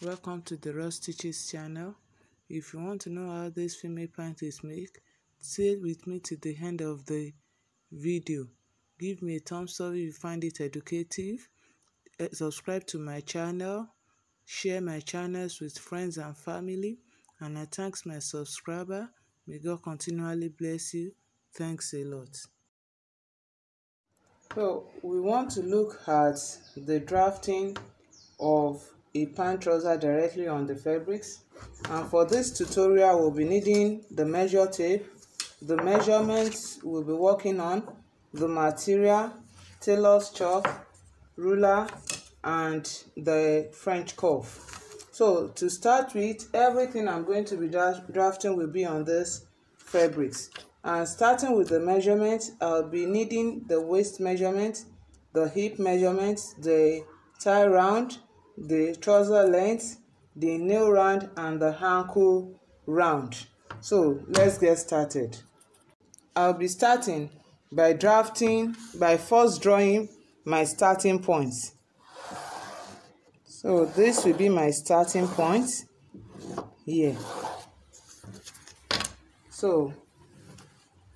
Welcome to the Ross Stitches channel. If you want to know how this female pant is made, stay with me to the end of the video. Give me a thumbs up if you find it educative. Subscribe to my channel. Share my channels with friends and family. And I thank my subscriber. May God continually bless you. Thanks a lot. So we want to look at the drafting of a pant trouser directly on the fabrics, and for this tutorial we'll be needing the measure tape, the measurements we'll be working on, the material, tailor's chalk, ruler, and the French cuff. So to start with, everything I'm going to be drafting will be on this fabrics, and starting with the measurement, I'll be needing the waist measurement, the hip measurement, the tie round, the trouser length, the nail round, and the ankle round. So let's get started. I'll be starting by first drawing my starting points. So this will be my starting point here. So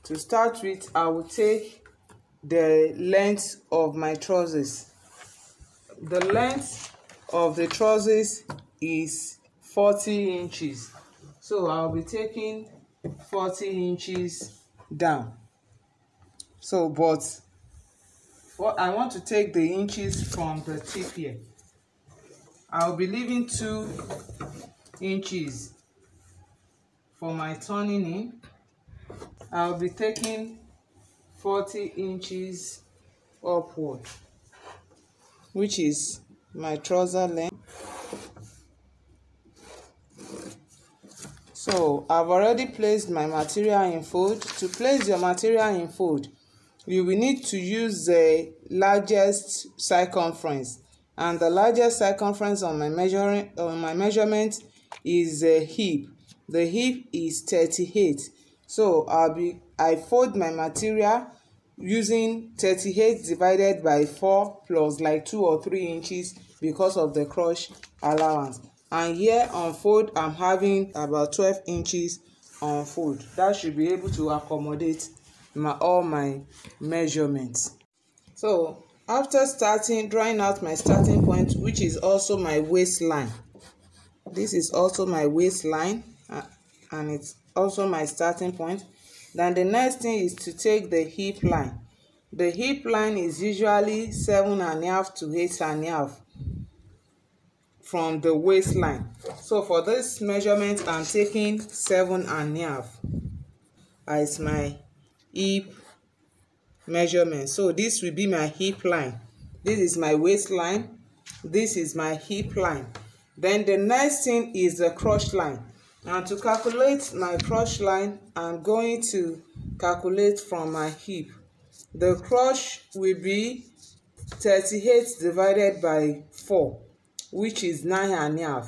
to start with, I will take the length of my trousers. The length of the trousers is 40 inches. So I'll be taking 40 inches down. So, but I want to take the inches from the tip here. I'll be leaving 2 inches for my turning in. I'll be taking 40 inches upward, which is my trouser length. So I've already placed my material in fold. To place your material in fold, you will need to use the largest circumference, and the largest circumference on my measurement is the hip. The hip is 38. So I fold my material using 38 divided by 4 plus like 2 or 3 inches because of the crotch allowance. And here on fold, I'm having about 12 inches on fold. That should be able to accommodate all my measurements. So after drawing out my starting point, which is also my waistline. This is also my waistline, and it's also my starting point. Then the next thing is to take the hip line. The hip line is usually 7.5 to 8.5 from the waistline. So for this measurement, I'm taking 7.5 as my hip measurement. So this will be my hip line. This is my waistline. This is my hip line. Then the next thing is the crotch line. And to calculate my crotch line, I'm going to calculate from my hip. The crotch will be 38 divided by 4, which is 9.5.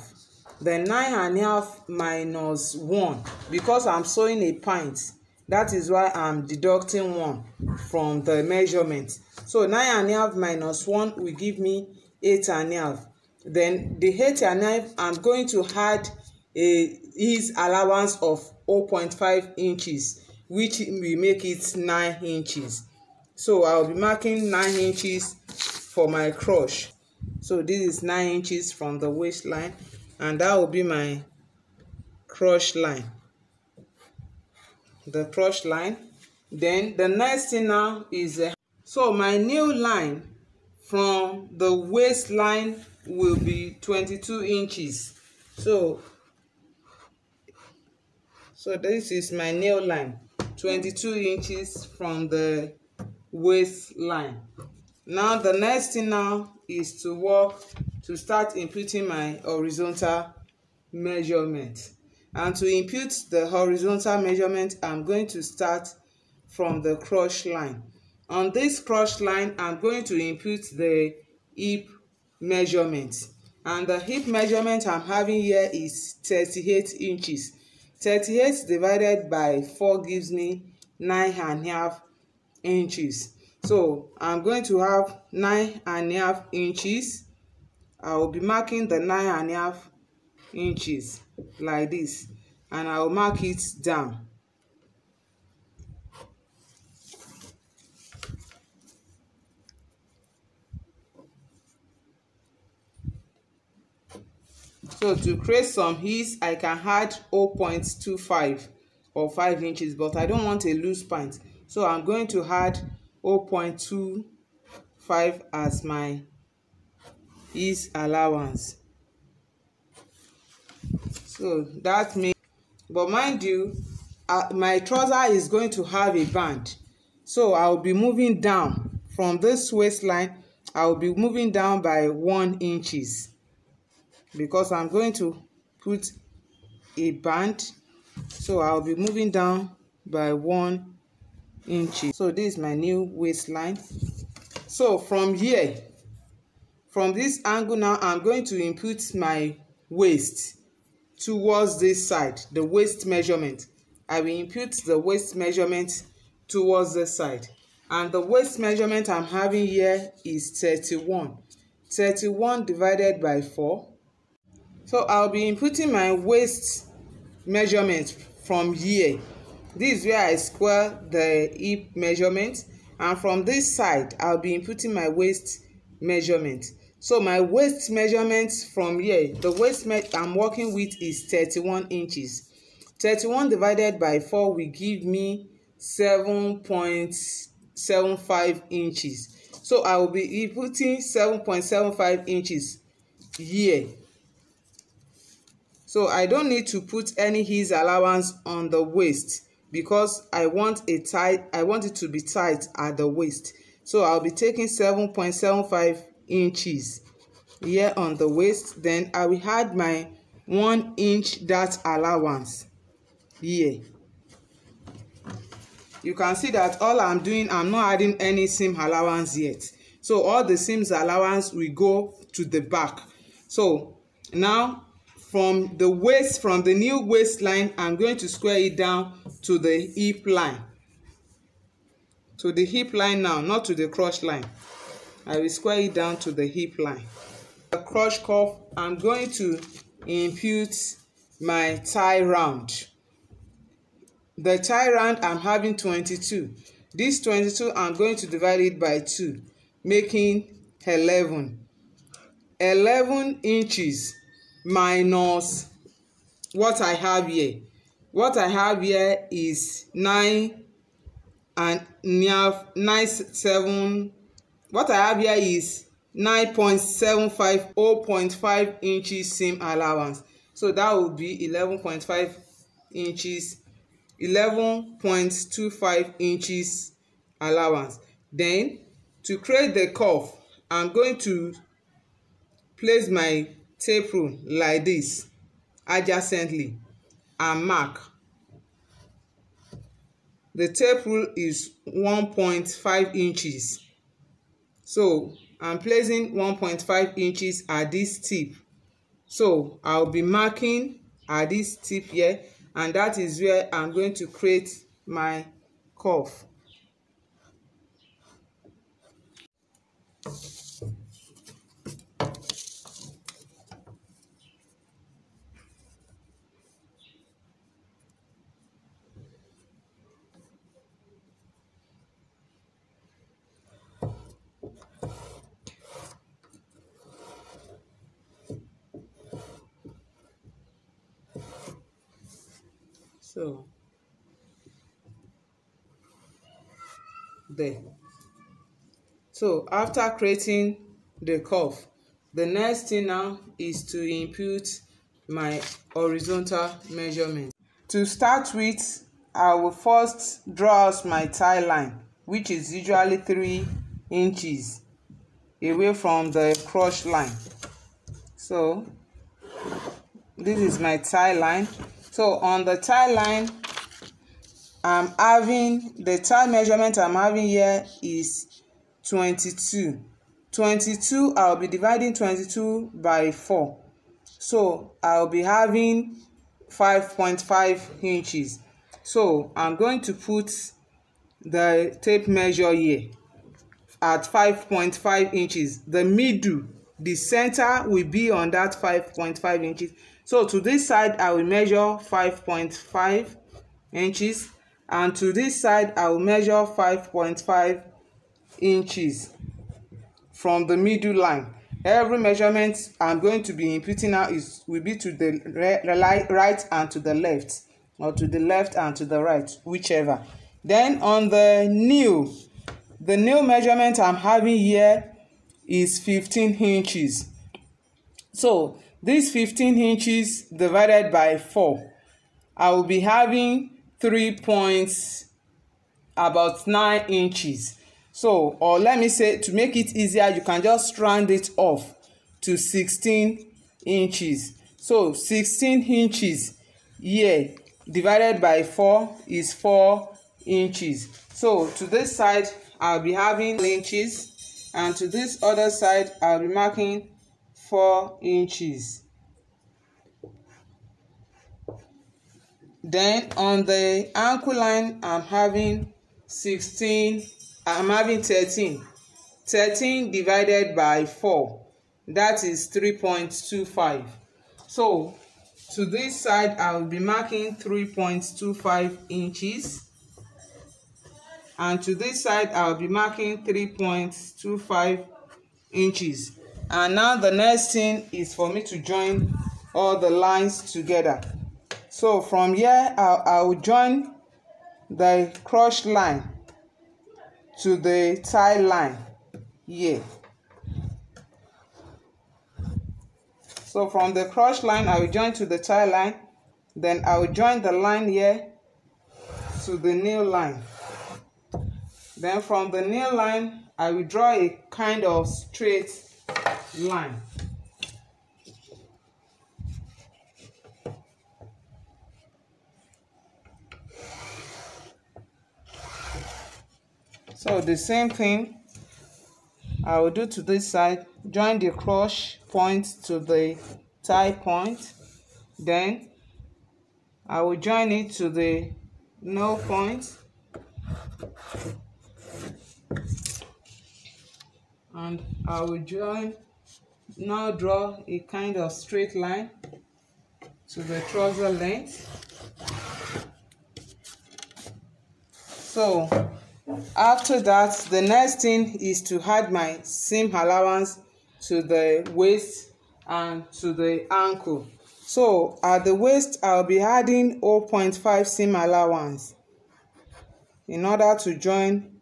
Then 9.5 minus 1, because I'm sewing a pint. That is why I'm deducting 1 from the measurement. So 9.5 minus 1 will give me 8.5. Then the 8.5, I'm going to add his allowance of 0.5 inches, which will make it 9 inches. So I'll be marking 9 inches for my crotch. So this is 9 inches from the waistline, and that will be my crotch line. The crotch line. Then the next thing now is so my new line from the waistline will be 22 inches. So this is my nail line, 22 inches from the waistline. Now the next thing now is to start inputting my horizontal measurement. And to input the horizontal measurement, I'm going to start from the crotch line. On this crotch line, I'm going to input the hip measurement. And the hip measurement I'm having here is 38 inches. 38 divided by 4 gives me 9.5 inches. So I'm going to have 9.5 inches. I will be marking the 9.5 inches like this, and I'll mark it down. So to create some ease, I can add 0.25 or 5 inches, but I don't want a loose pant, so I'm going to add 0.25 as my ease allowance. So that means, but mind you, my trouser is going to have a band, so I'll be moving down from this waistline. I'll be moving down by 1 inches because I'm going to put a band, so I'll be moving down by 1 inch. So this is my new waistline. So from here, from this angle now, I'm going to input my waist towards this side, the waist measurement. I will input the waist measurement towards this side, and the waist measurement I'm having here is 31 divided by 4. So I'll be inputting my waist measurement from here. This is where I square the hip measurement, and from this side I'll be inputting my waist measurement. So my waist measurement from here, the waist I'm working with is 31 inches. 31 divided by 4 will give me 7.75 inches. So I will be inputting 7.75 inches here. So I don't need to put any ease allowance on the waist because I want it to be tight at the waist. So I'll be taking 7.75 inches here on the waist. Then I will add my 1 inch dart allowance here. You can see that all I'm doing, I'm not adding any seam allowance yet. So all the seams allowance will go to the back. So now from the waist, from the new waistline, I'm going to square it down to the hip line. To the hip line now, not to the crotch line. I will square it down to the hip line. The crotch cuff, I'm going to impute my tie round. The tie round, I'm having 22. This 22, I'm going to divide it by 2, making 11. 11 inches minus what I have here. What I have here is 9 and 9.7. What I have here is 9.75, 0.5 inches seam allowance. So that will be 11.5 inches, 11.25 inches allowance. Then to create the cuff, I'm going to place my tape rule like this adjacently and mark. The tape rule is 1.5 inches. So I'm placing 1.5 inches at this tip. So I'll be marking at this tip here, and that is where I'm going to create my cuff. So there. So after creating the cuff, the next thing now is to input my horizontal measurement. To start with, I will first draw out my tie line, which is usually 3 inches away from the crotch line. So this is my tie line. So on the tie line, I'm having the tie measurement I'm having here is 22. 22, I'll be dividing 22 by 4. So I'll be having 5.5 inches. So I'm going to put the tape measure here at 5.5 inches. The middle the center will be on that 5.5 inches. So to this side I will measure 5.5 inches, and to this side I will measure 5.5 inches from the middle line. Every measurement I'm going to be inputting now will be to the right and to the left, or to the left and to the right, whichever. Then on the nail measurement I'm having here is 15 inches. So this 15 inches divided by 4, I will be having 3.9 inches. So, or let me say, to make it easier, you can just round it off to 16 inches. So 16 inches here divided by 4 is 4 inches. So to this side I'll be having inches, and to this other side I'll be marking 4 inches. Then on the ankle line I'm having 13 divided by 4, that is 3.25. So to this side I will be marking 3.25 inches, and to this side I will be marking 3.25 inches. And now the next thing is for me to join all the lines together. So from here I will join the crotch line to the tie line here. So from the crotch line I will join to the tie line, then I will join the line here to the nail line. Then from the nail line I will draw a kind of straight line. So the same thing I will do to this side. Join the crotch point to the tie point, then I will join it to the nail point, and I will now draw a kind of straight line to the trouser length. So after that, the next thing is to add my seam allowance to the waist and to the ankle. So at the waist I'll be adding 0.5 seam allowance in order to join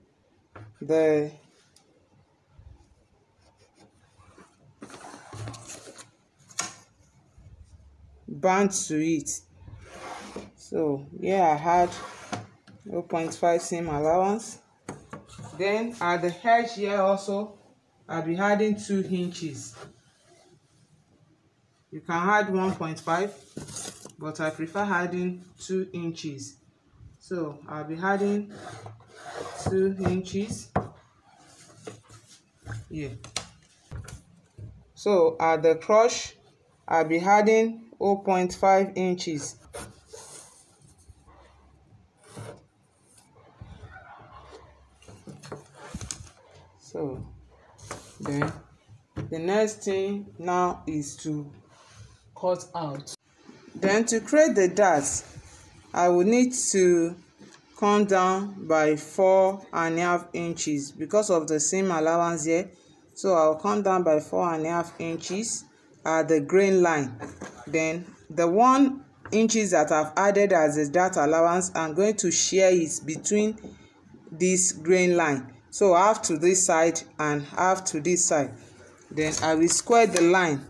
the band to it. So yeah, I had 0.5 seam allowance. Then at the edge here also I'll be adding 2 inches. You can add 1.5, but I prefer adding 2 inches. So I'll be adding 2 inches here. So at the crotch I'll be adding 0.5 inches. So then the next thing now is to cut out. Then to create the darts, I will need to come down by 4.5 inches because of the seam allowance here. So I'll come down by 4.5 inches at the grain line. Then the 1 inches that I've added as a dart allowance, I'm going to share it between this grain line. So half to this side and half to this side. Then I will square the line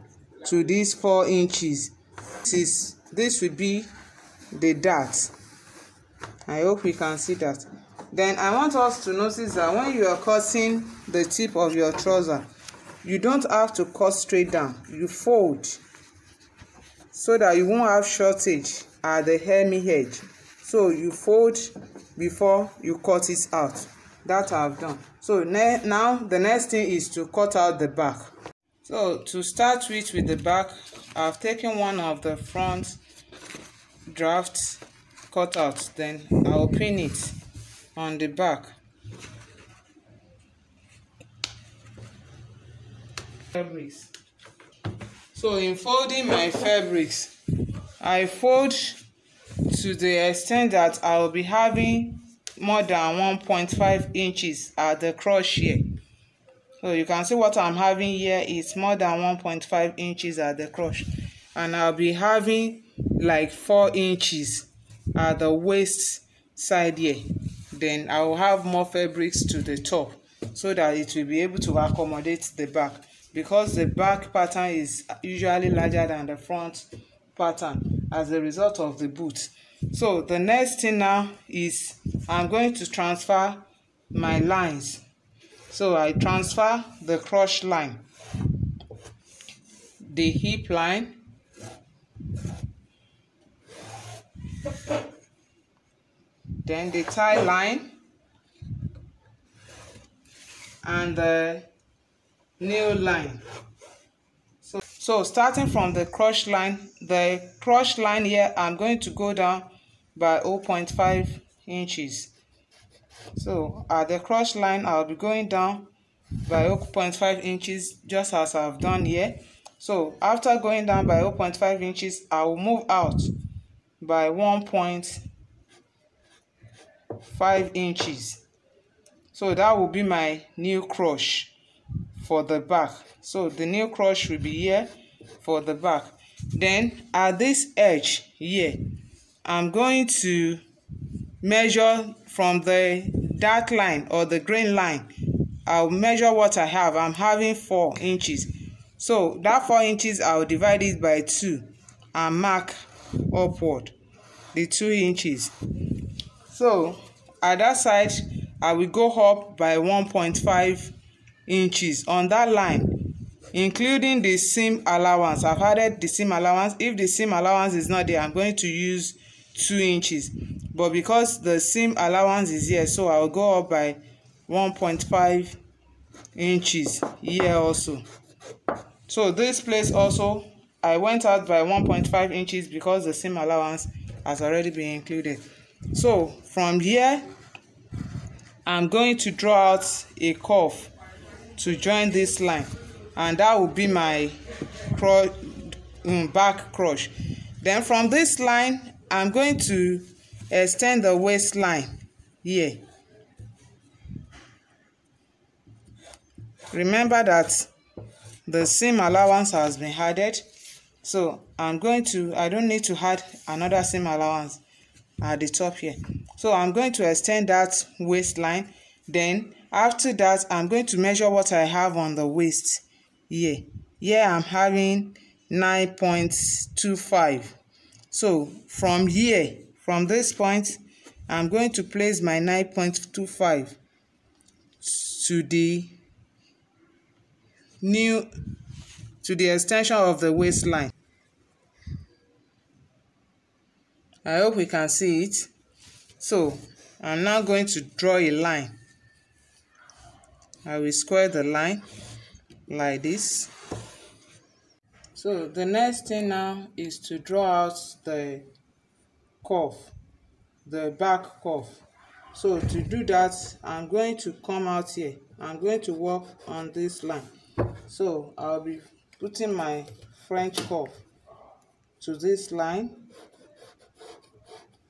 to these 4 inches. This will be the dart. I hope you can see that. Then I want us to notice that when you are cutting the tip of your trouser, you don't have to cut straight down. You fold so that you won't have shortage at the hemi edge. So you fold before you cut it out. That I've done. So now the next thing is to cut out the back. So to start with the back, I've taken one of the front draft cutouts, then I'll pin it on the back. Fabrics. So in folding my fabrics, I fold to the extent that I will be having more than 1.5 inches at the crochet. So you can see what I'm having here is more than 1.5 inches at the crotch, and I'll be having like 4 inches at the waist side here. Then I will have more fabrics to the top so that it will be able to accommodate the back, because the back pattern is usually larger than the front pattern as a result of the boot. So the next thing now is I'm going to transfer my lines. So I transfer the crotch line, the hip line, then the thigh line, and the nail line. So starting from the crotch line here, I'm going to go down by 0.5 inches. So at the crotch line, I'll be going down by 0.5 inches, just as I've done here. So after going down by 0.5 inches, I will move out by 1.5 inches. So that will be my new crotch for the back. So the new crotch will be here for the back. Then at this edge here, I'm going to measure from the dark line or the green line. I'll measure what I have. I'm having 4 inches. So that 4 inches, I'll divide it by 2 and mark upward the 2 inches. So at that side, I will go up by 1.5 inches on that line, including the seam allowance. I've added the seam allowance. If the seam allowance is not there, I'm going to use 2 inches. But because the seam allowance is here, so I'll go up by 1.5 inches here also. So this place also, I went out by 1.5 inches because the seam allowance has already been included. So from here, I'm going to draw out a curve to join this line, and that will be my back crotch. Then from this line, I'm going to extend the waistline here. Remember that the seam allowance has been added, so I don't need to add another seam allowance at the top here. So I'm going to extend that waistline. Then after that, I'm going to measure what I have on the waist here. Here I'm having 9.25. So from here, from this point, I'm going to place my 9.25 to the extension of the waistline. I hope we can see it. So I'm now going to draw a line. I will square the line like this. So the next thing now is to draw out the curve, the back curve. So to do that, I'm going to come out here. I'm going to work on this line. So I'll be putting my French curve to this line,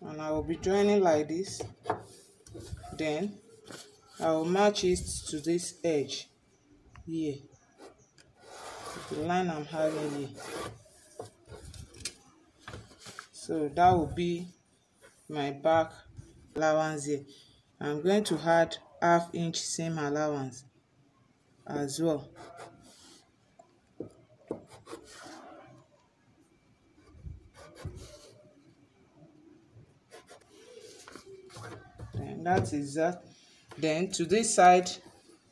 and I will be joining like this. Then I will match it to this edge here, the line I'm having here. So that will be my back allowance here. I'm going to add ½ inch seam allowance as well. And that is that. Then to this side,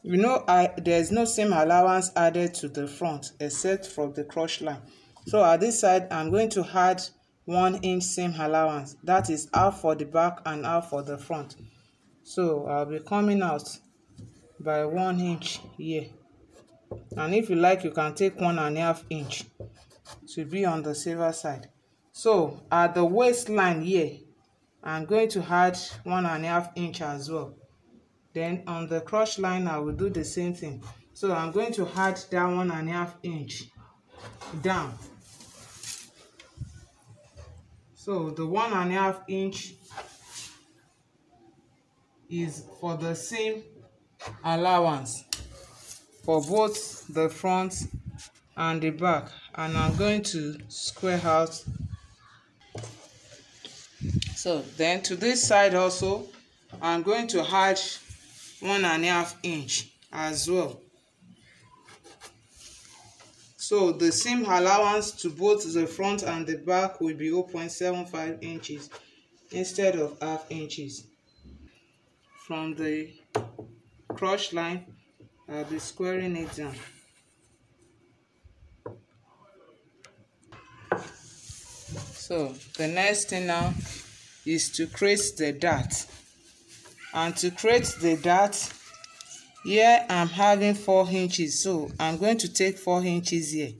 you know, there's no seam allowance added to the front except from the crotch line. So at this side, I'm going to add 1 inch seam allowance. That is half for the back and half for the front. So I'll be coming out by 1 inch here. And if you like, you can take 1.5 inch to be on the safer side. So at the waistline here, I'm going to add 1.5 inch as well. Then on the crotch line, I will do the same thing. So I'm going to add that 1.5 inch down. So the 1.5 inch is for the seam allowance for both the front and the back, and I'm going to square out. So then to this side also I'm going to add 1.5 inch as well. So the seam allowance to both the front and the back will be 0.75 inches instead of half inches. From the crotch line, I'll be squaring it down. So the next thing now is to create the dart. And to create the dart, here I'm having 4 inches, so I'm going to take 4 inches here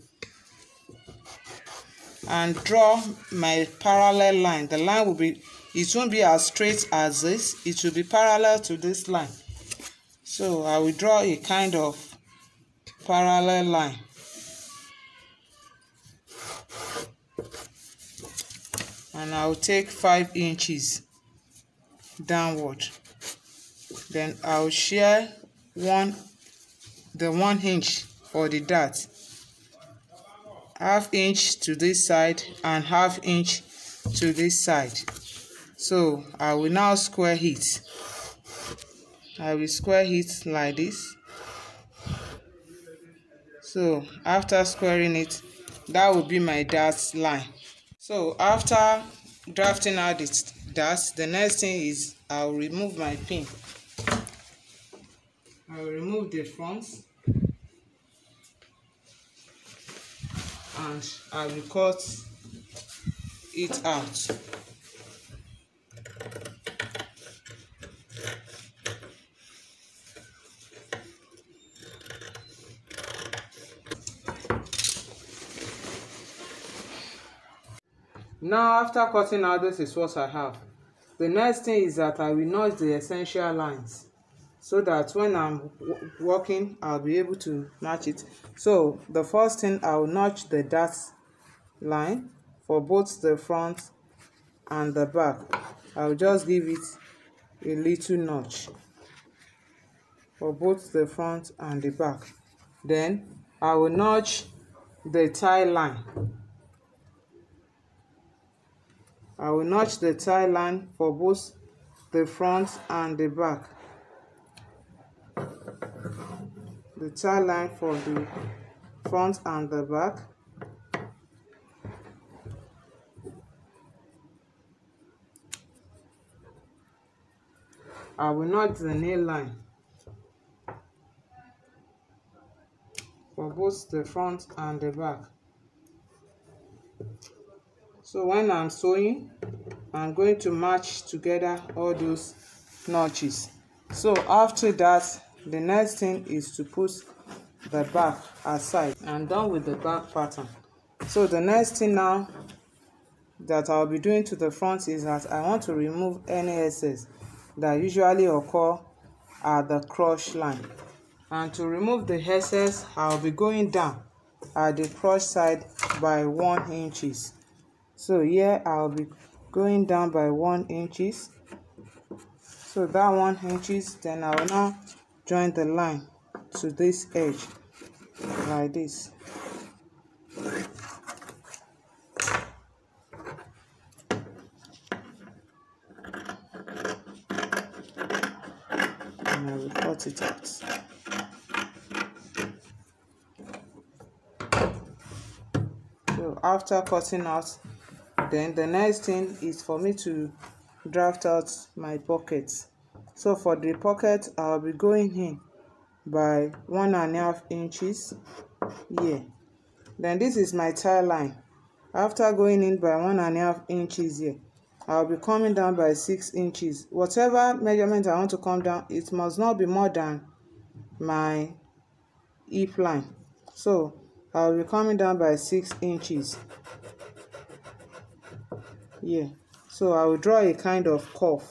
and draw my parallel line. The line will be, it won't be as straight as this, it will be parallel to this line. So I will draw a kind of parallel line. And I will take 5 inches downward. Then I will share the 1 inch for the dart. Half inch to this side and half inch to this side. So I will now square it. I will square it like this. So after squaring it, that will be my dart line. So after drafting out the darts, the next thing is I will remove my pin. I will remove the front and I will cut it out. Now after cutting out, this is what I have. The next thing is that I will notch the essential lines so that when I'm working, I'll be able to match it. So the first thing, I will notch the dart line for both the front and the back. I'll just give it a little notch for both the front and the back. Then I will notch the tie line. I will notch the tie line for both the front and the back. The tie line for the front and the back. I will notch the nail line for both the front and the back. So when I'm sewing, I'm going to match together all those notches. So after that, the next thing is to put the back aside. I'm done with the back pattern. So the next thing now that I'll be doing to the front is that I want to remove any excess that usually occur at the crotch line. And to remove the excess, I'll be going down at the crotch side by 1 inches. So here I'll be going down by 1 inches. So that 1 inches, then I will now join the line to this edge like this. And I will cut it out. So after cutting out, then the next thing is for me to draft out my pockets. So for the pocket, I'll be going in by 1.5 inches here. Then this is my tie line. After going in by 1.5 inches here, I'll be coming down by 6 inches. Whatever measurement I want to come down, it must not be more than my hip line. So I'll be coming down by 6 inches here. So I will draw a kind of curve.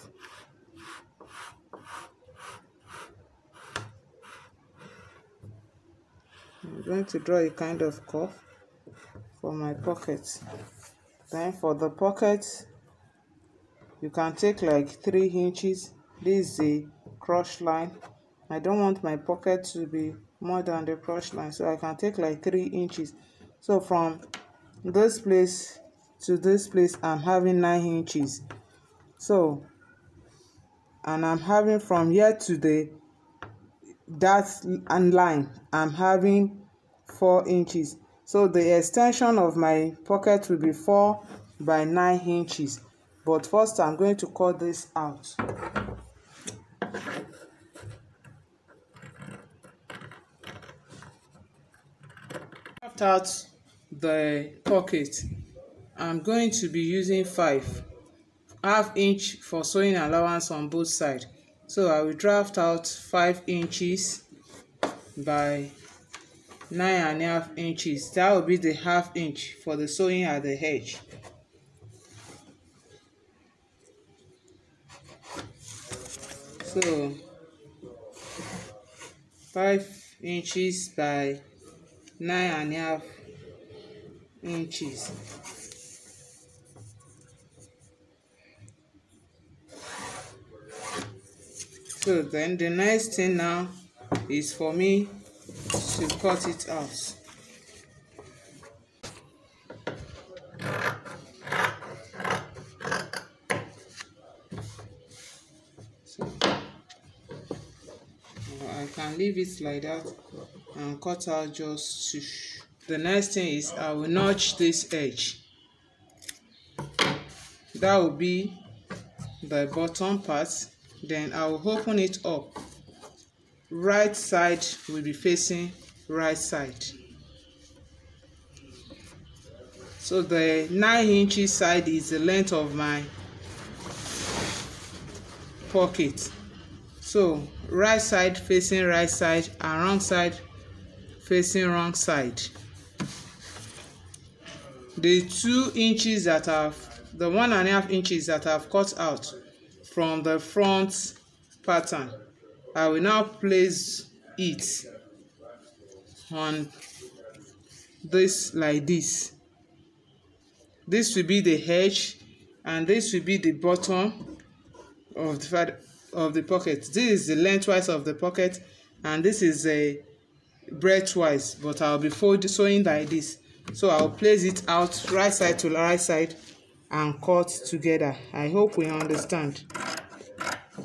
I'm going to draw a kind of curve for my pocket. Then for the pocket, you can take like 3 inches. This is a crotch line. I don't want my pocket to be more than the crotch line, so I can take like 3 inches. So from this place to this place, I'm having 9 inches. So, and I'm having from here to the that line, I'm having 4 inches. So the extension of my pocket will be 4 by 9 inches. But first I'm going to cut this out. Cut out the pocket. I'm going to be using 5.5 inch for sewing allowance on both sides. So I will draft out 5 inches by 9.5 inches. That will be the 1/2 inch for the sewing at the edge. So 5 inches by 9.5 inches. So then the next thing now is for me to cut it out. So I can leave it like that and cut out just 2. The next thing is I will notch this edge. That will be the bottom part. Then I will open it up. Right side will be facing right side. So the 9 inches side is the length of my pocket. So right side facing right side and wrong side facing wrong side. The 2 inches that the 1.5 inches that I've cut out from the front pattern, I will now place it on this like this. This will be the edge and this will be the bottom of the pocket. This is the lengthwise of the pocket and this is a breadthwise, but I'll be sewing like this. So I'll place it out right side to right side and cut together. I hope we understand.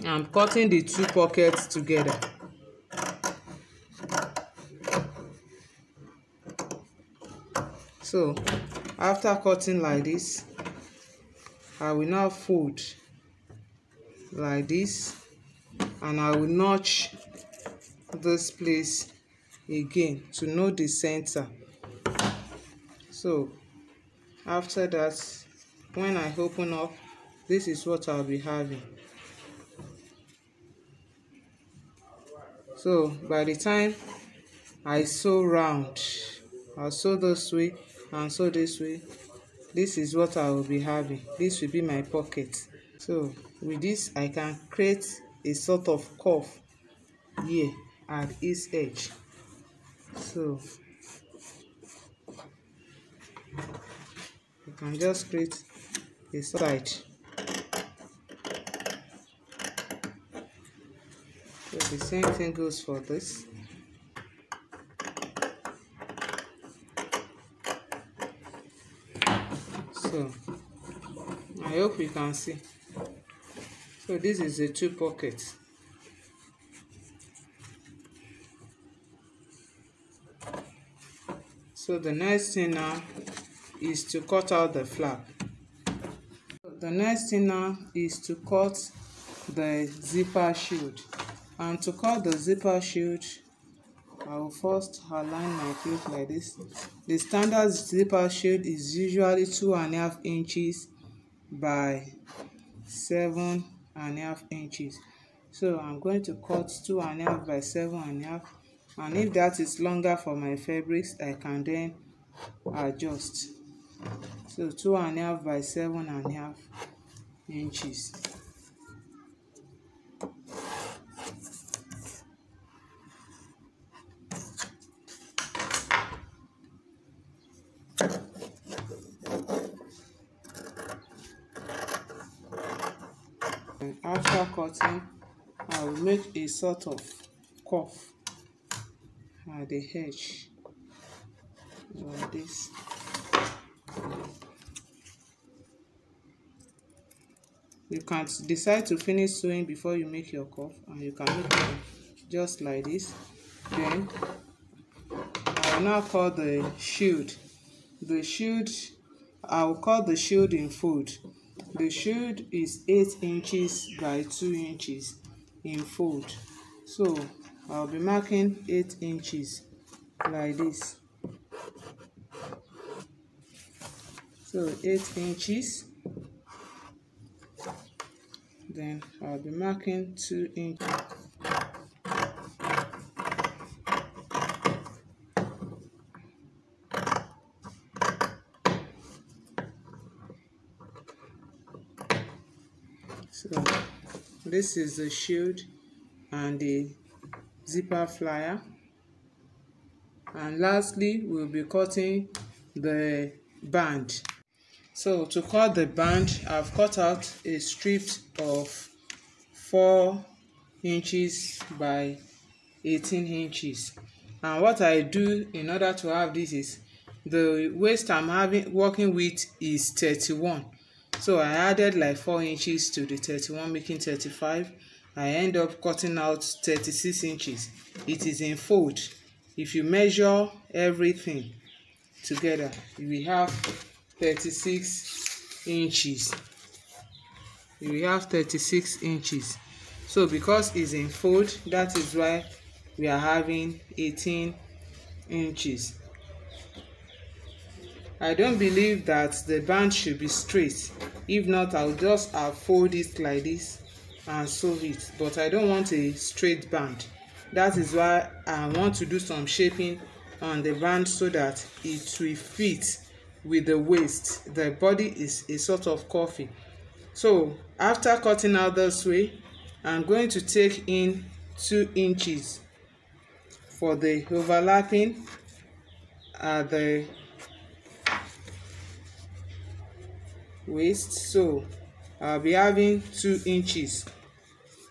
I'm cutting the 2 pockets together. So after cutting like this, I will now fold like this and I will notch this place again to know the center. So after that, when I open up, this is what I'll be having. So by the time I sew round, I'll sew this way and sew this way. This is what I will be having. This will be my pocket. So with this, I can create a sort of curve here at its edge. So you can just create a side. So the same thing goes for this. So I hope you can see. So this is the 2 pockets. So the next thing now is to cut out the flap. The next thing now is to cut the zipper shield. And to cut the zipper shield, I will first align my clip like this. The standard zipper shield is usually 2.5 inches by 7.5 inches. So I'm going to cut 2.5 by 7.5, and if that is longer for my fabrics, I can then adjust. So 2.5 by 7.5 inches. And after cutting, I will make a sort of cuff at the edge like this. You can decide to finish sewing before you make your cuff, and you can make it just like this. Then I will now cut the shield. The shield, I will cut the shield in fold. The shield is 8 inches by 2 inches in fold. So I'll be marking 8 inches like this. So 8 inches. Then I'll be marking 2 inches. So this is the shield and the zipper flyer. And lastly, we'll be cutting the band. So to cut the band, I've cut out a strip of 4 inches by 18 inches. And what I do in order to have this is, the waist I'm working with is 31. So I added like 4 inches to the 31, making 35. I end up cutting out 36 inches. It is in fold. If you measure everything together, you will have 36 inches. You will have 36 inches. So because it's in fold, that is why we are having 18 inches. I don't believe that the band should be straight. If not, I'll just fold it like this and sew it. But I don't want a straight band. That is why I want to do some shaping on the band so that it will fit with the waist. The body is a sort of coffee. So after cutting out this way, I'm going to take in 2 inches for the overlapping at the waist. So I'll be having 2 inches,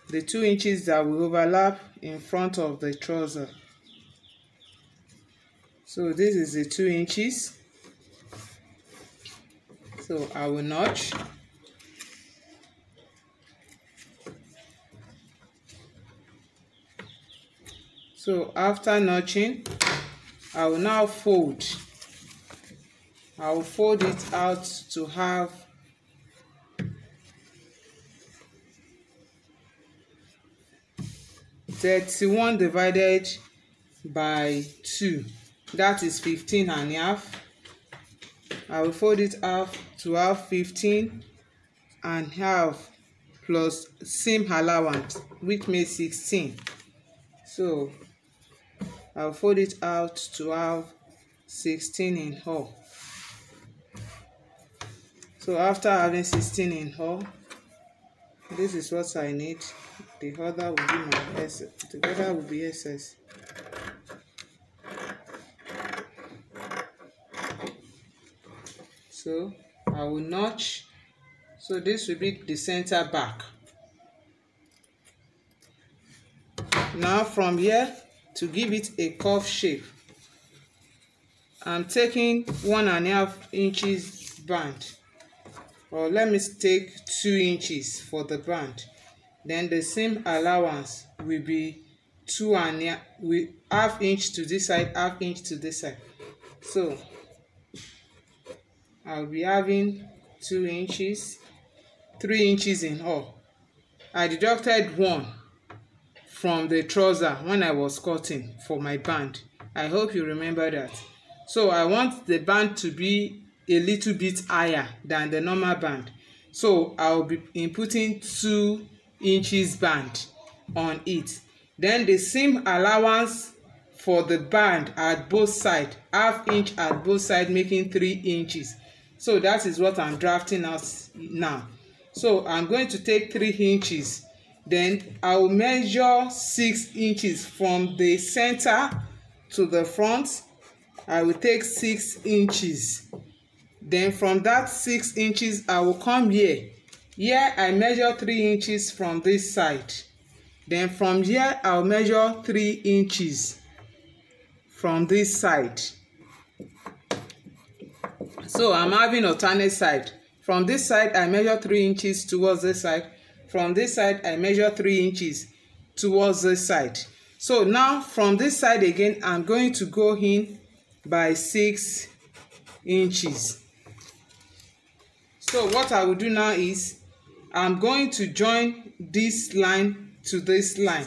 the 2 inches that will overlap in front of the trouser. So this is the 2 inches. So I will notch. So after notching, I will now fold. I will fold it out to have 31 divided by 2. That is 15 and a half. I will fold it out to have 15 and a half plus seam allowance, which makes 16. So I'll fold it out to have 16 in all. So after having 16 in all, this is what I need. The other will be my SS. The other will be SS. So I will notch. So this will be the center back. Now from here, to give it a curve shape, I'm taking 1.5 inches band, or let me take 2 inches for the band. Then the seam allowance will be 2.5 inch to this side, 1/2 inch to this side. So I'll be having 2 inches, 3 inches in all. I deducted 1 from the trouser when I was cutting for my band. I hope you remember that. So I want the band to be a little bit higher than the normal band. So I'll be inputting 2 inches band on it. Then the seam allowance for the band at both sides, 1/2 inch at both sides, making 3 inches. So that is what I'm drafting out now. So I'm going to take 3 inches. Then I will measure 6 inches from the center to the front. I will take 6 inches. Then from that 6 inches, I will come here Here I measure 3 inches from this side. Then from here I'll measure 3 inches from this side. So I'm having alternate side. From this side I measure 3 inches towards this side. From this side I measure 3 inches towards this side. So now from this side again I'm going to go in by 6 inches. So what I will do now is I'm going to join this line to this line.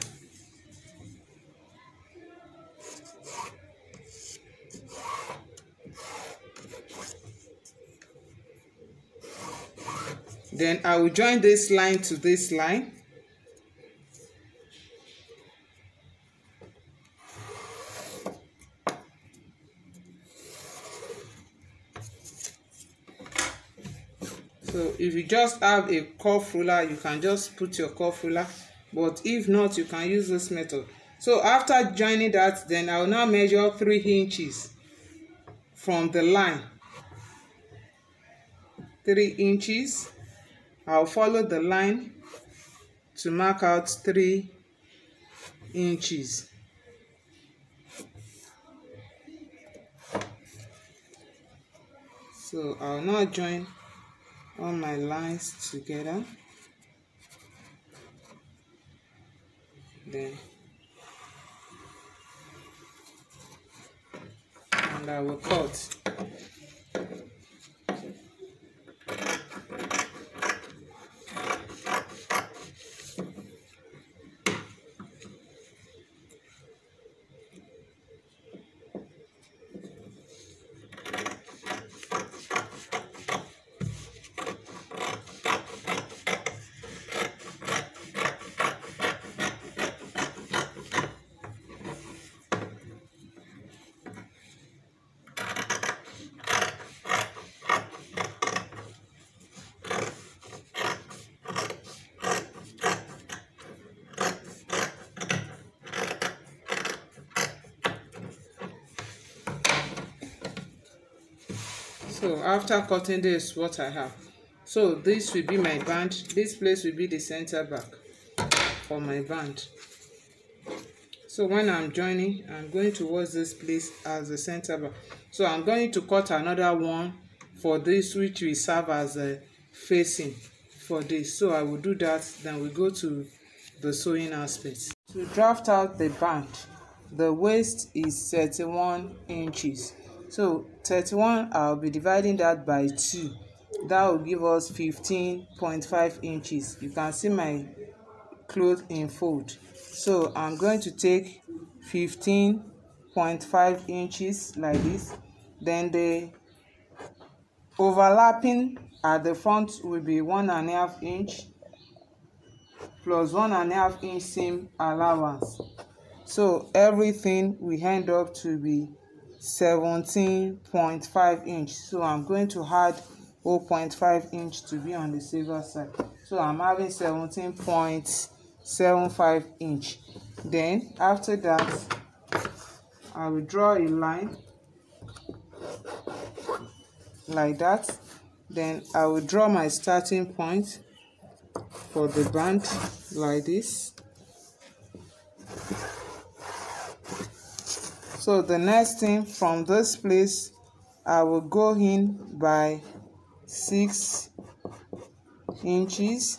Then I will join this line to this line. So if you just have a curve ruler, you can just put your curve ruler, but if not, you can use this method. So after joining that, then I will now measure 3 inches from the line. 3 inches. I'll follow the line to mark out 3 inches. So I'll now join all my lines together. Then and I will cut. So after cutting this, what I have. So this will be my band. This place will be the center back for my band. So when I'm joining, I'm going towards this place as the center back. So I'm going to cut another one for this, which will serve as a facing for this. So I will do that. Then we go to the sewing aspect. To draft out the band, the waist is 31 inches. So 31, I'll be dividing that by 2. That will give us 15.5 inches. You can see my cloth in fold. So I'm going to take 15.5 inches like this. Then the overlapping at the front will be 1.5 inch plus 1.5 inch seam allowance. So everything will end up to be 17.5 inch. So I'm going to add 0.5 inch to be on the silver side. So I'm having 17.75 inch. Then after that, I will draw a line like that. Then I will draw my starting point for the band like this. So the next thing, from this place, I will go in by 6 inches.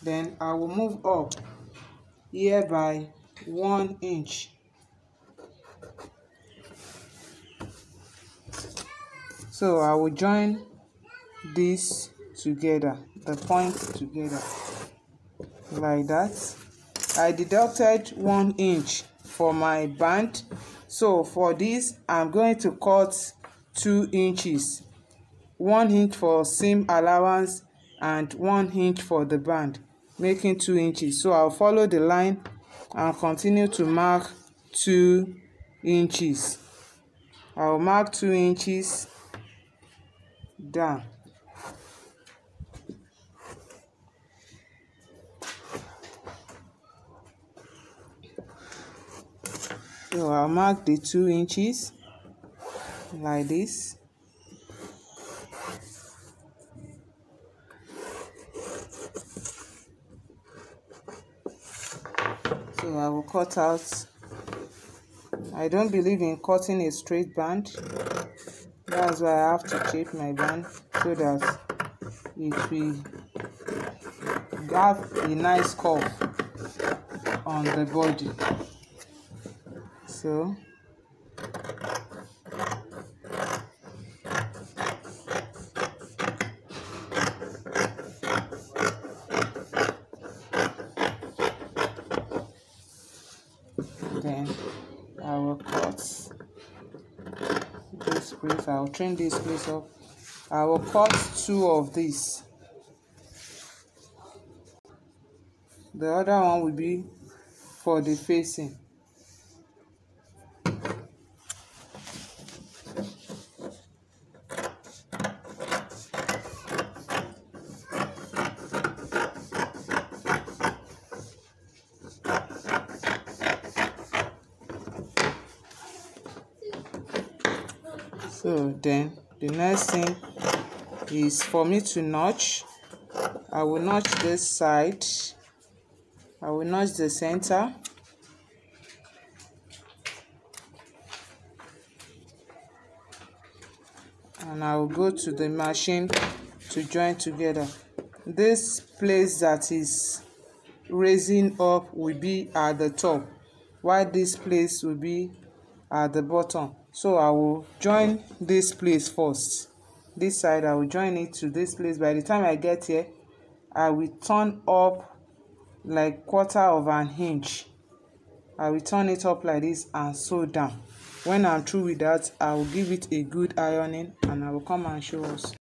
Then I will move up here by 1 inch. So I will join this together, the points together like that. I deducted 1 inch for my band. So for this, I'm going to cut 2 inches. 1 inch for seam allowance and 1 inch for the band, making 2 inches. So I'll follow the line and continue to mark 2 inches. I'll mark 2 inches down. So I'll mark the 2 inches like this. So I will cut out. I don't believe in cutting a straight band. That's why I have to shape my band so that it will have a nice curve on the body. So then I will cut this place. I will trim this place up. I will cut 2 of these. The other one will be for the facing. So then the next thing is for me to notch. I will notch this side. I will notch the center. And I will go to the machine to join together. This place that is raising up will be at the top, while this place will be at the bottom. So I will join this place first. This side I will join it to this place. By the time I get here, I will turn up like 1/4 of an inch. I will turn it up like this and sew down. When I'm through with that, I will give it a good ironing and I will come and show us.